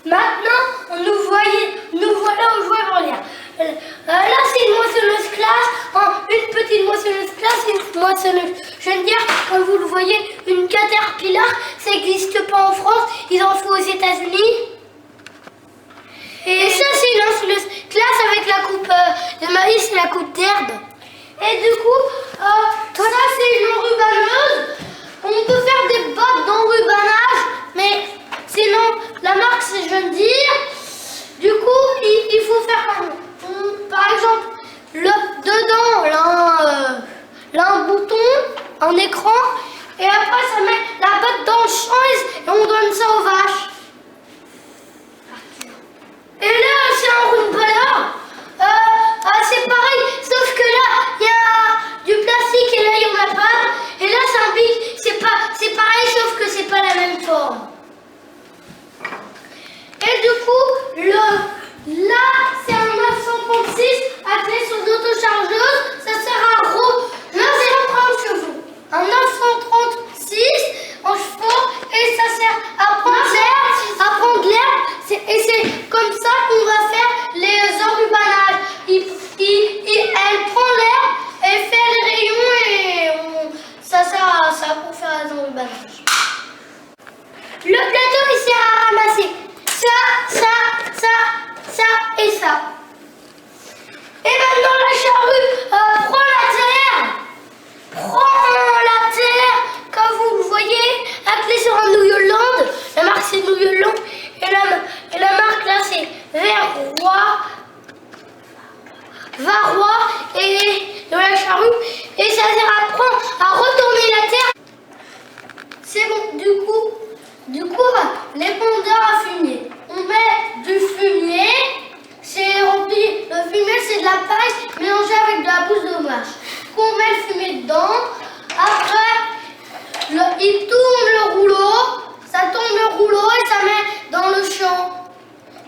Maintenant, nous voilà au jouet en l'air. Là, c'est une moissonneuse classe, une petite moissonneuse classe et une moissonneuse jeunevière. Comme vous le voyez, une Caterpillar, ça n'existe pas en France, ils en font aux États-Unis. Et ça, c'est une moissonneuse classe avec la coupe de maïs et la coupe d'herbe. Et du coup, ça, c'est une enrubanneuse. On peut faire des bottes d'enrubanage, mais sinon, la marque, c'est John Deere. Du coup, il faut faire par exemple, dedans, là, un bouton, un écran, et après, ça met la botte dans le champ et on donne ça aux vaches. Et là, c'est un roule-balleur. C'est pareil, sauf que là, il y a du plastique et là, il n'y en a pas. Et là, c'est un bic, c'est pareil, sauf que c'est pas la même forme. Et du coup, là, c'est un 936 attelé sur d'autochargeuse. Ça sert à 930 chevaux. Un 936 en chevaux et ça sert à prendre l'herbe. Et c'est comme ça qu'on va faire les enrubanages. Elle prend l'herbe, elle fait les rayons et ça sert à ça pour faire les enrubanages. Le plateau, il sert à ramasser ça et ça. Et maintenant, la charrue prend la terre, comme vous le voyez, attelée sur un New Holland. La marque, c'est New Holland. Et la marque, là, c'est Varrois et de la charrue. Et ça sert à retourner la terre. C'est bon, du coup, l'épondeur à fumier. On met du fumier, c'est rempli. Le fumier, c'est de la paille mélangée avec de la bouse de vache. On met le fumier dedans. Après, il tourne le rouleau. Ça tourne le rouleau et ça met dans le champ.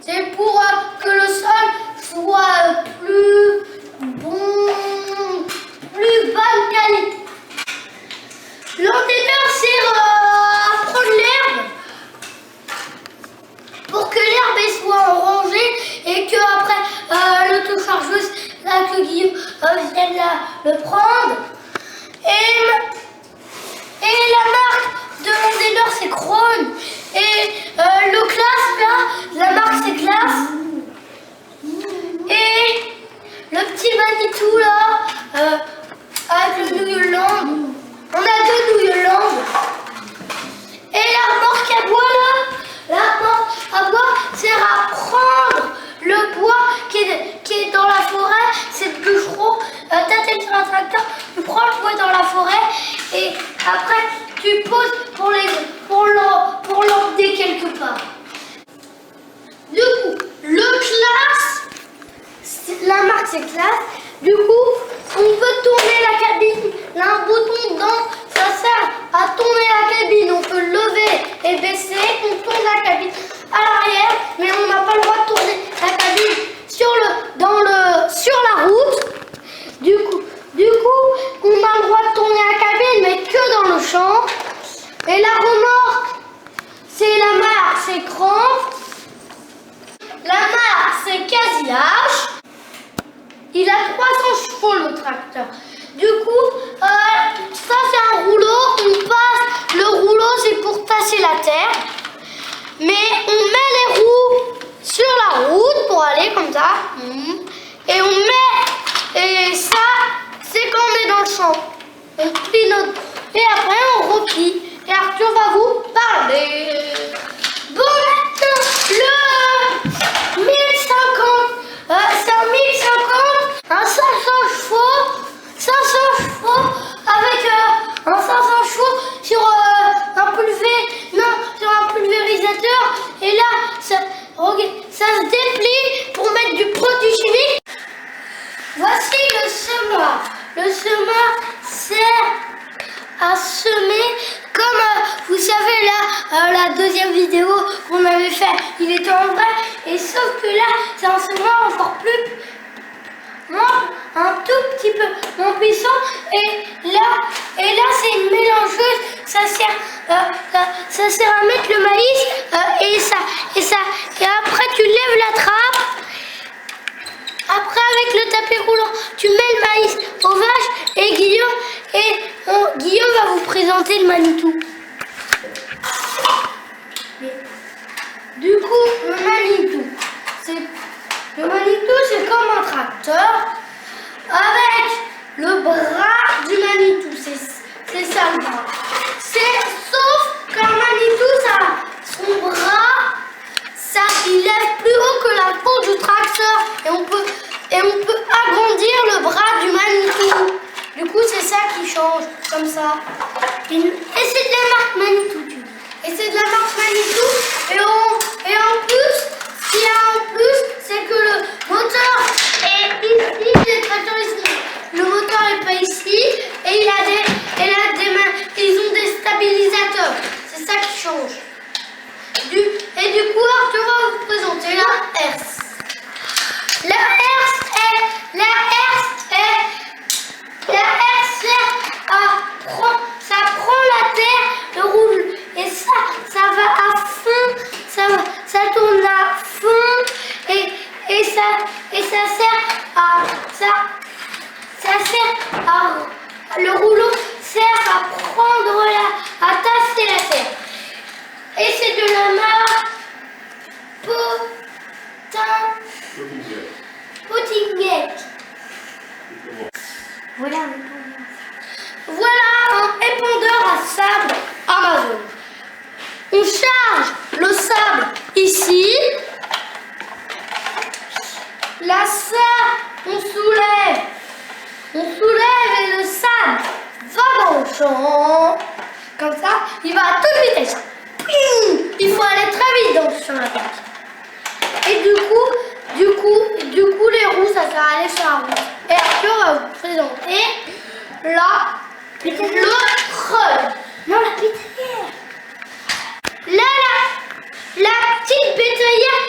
C'est pour que le sol soit plus bonne qualité. L'entêteur sert à prendre l'herbe pour que l'herbe soit en rangée et que après l'autochargeuse, là que Guillaume vienne le prendre. Et la marque de l'entêteur, c'est Krone. Et le classe, là, la marque, c'est Classe. Et le petit Manitou, là, avec le New Holland. On a deux New Holland. Et la remorque à bois, là, la remorque à bois sert à prendre le bois qui est dans la forêt. C'est le bûcheron. T'attends sur un tracteur, tu prends le bois dans la forêt et après tu poses pour l'emmener quelque part. Du coup, le Classe, la marque c'est Classe. Du coup, on peut tourner la cabine. Il y a un bouton dedans, ça sert à tourner la cabine. On peut lever et baisser. On tourne la cabine à l'arrière, mais on n'a pas le droit de tourner la cabine sur la route. Du coup, on a le droit de tourner la cabine, mais que dans le champ. Et la remorque, c'est la marque, c'est Cramp. La marque, c'est Casillage. Il a 300 chevaux, le tracteur. Du coup, ça, c'est un rouleau. On passe, le rouleau, c'est pour tasser la terre. Mais on met les roues sur la route pour aller comme ça. Et on met, et ça, c'est quand on est dans le champ. On plie notre... Et après, on replie. Et Arthur va vous parler. Bon, maintenant, le 1050, c'est un 1050, un 500 chevaux, avec un 500 chevaux sur un pulvérisateur. Et là, ça se déplie pour mettre du produit chimique. Voici le semoir. Le semoir sert à semer, comme vous savez là, la deuxième vidéo qu'on avait fait, il était en vrai, et sauf que là, c'est un semoir encore plus un tout petit peu moins puissant. Et là c'est une mélangeuse. Ça sert à mettre le maïs et après tu lèves la trappe. Après avec le tapis roulant, tu mets le maïs aux vaches et Guillaume va vous présenter le Manitou. Du coup, le Manitou, c'est comme un tracteur avec le bras du Manitou. C'est ça le bras. Sauf qu'un Manitou, son bras, il lève plus haut que la peau du tracteur et on peut agrandir le bras du Manitou. Du coup, c'est ça qui change, comme ça. Et c'est de la marque Manitou, tu dis. Et c'est de la marque Manitou. Et en plus, ce qu'il y a en plus, c'est que le moteur est ici. Les tracteurs, le moteur n'est pas ici. Et ils ont des stabilisateurs. C'est ça qui change. Et du coup, Arthur va vous présenter la herse. La herse ça prend la terre, le roule, et ça va à fond, ça tourne à fond, et ça sert à, le rouleau sert à prendre à tasser la terre. Et c'est de la marque Potignac. Voilà un épandeur à sable Amazon. On charge le sable ici. La sable, on soulève et le sable va dans le champ. Comme ça, il va à toute vitesse. Il faut aller très vite dans le champ. Et du coup, les roues, ça sert à aller sur la route. Et après, on va vous présenter le treuil. Non, la pétaière. Là, la petite pétaière,